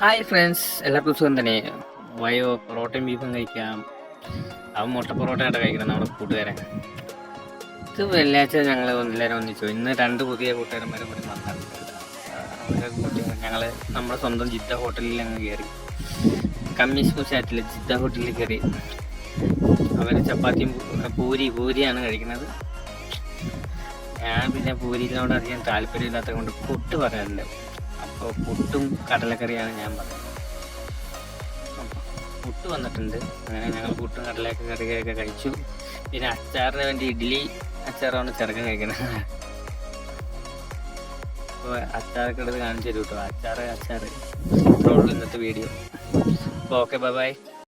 Hi friends, എല്ലാവർക്കും സുഖം തന്നെ. വയോ പൊറോട്ടയും ബീഫും കഴിക്കാം. അവൻ മുട്ട പൊറോട്ടയായിട്ട് കഴിക്കണം നമ്മുടെ കൂട്ടുകാരൻ. ഇത് വെള്ളിയാഴ്ച ഞങ്ങൾ എല്ലാവരും ഒന്നിച്ചു. ഇന്ന് 2 പുതിയ കൂട്ടുകാരന്മാരും കൂടി വന്നിട്ടുണ്ട്. അവരെ കൂട്ടി ഞങ്ങൾ നമ്മുടെ സ്വന്തം ജിദ്ദ ഹോട്ടലിൽ അങ്ങ് കയറി. കമ്മീസ് മുഷാറ്റിൽ ജിദ്ദ ഹോട്ടലിൽ കയറി. അവർ ചപ്പാത്തിയും പൂരിയാണ് കഴിക്കുന്നത്. ഞാൻ പിന്നെ പൂരിയിലോട് അധികം താല്പര്യമില്ലാത്തത് കൊണ്ട് പുട്ട് പറയാറുണ്ട്. അപ്പോൾ പുട്ടും കടലക്കറിയാണ് ഞാൻ പറയുന്നത്. പുട്ട് വന്നിട്ടുണ്ട്. അങ്ങനെ ഞങ്ങൾ പുട്ടും കറിയൊക്കെ കഴിച്ചു. പിന്നെ അച്ചാറിന് വേണ്ടി ഇഡ്ഡലി അച്ചാറാണ് ചെറുക്കൻ കഴിക്കുന്നത്. അപ്പോൾ അച്ചാറൊക്കെ എടുത്ത് കാണിച്ചു തരും കേട്ടോ. അച്ചാറ് ഇത്രേ ഉള്ളൂ ഇന്നത്തെ വീഡിയോ. അപ്പോൾ ഓക്കെ, ബൈ.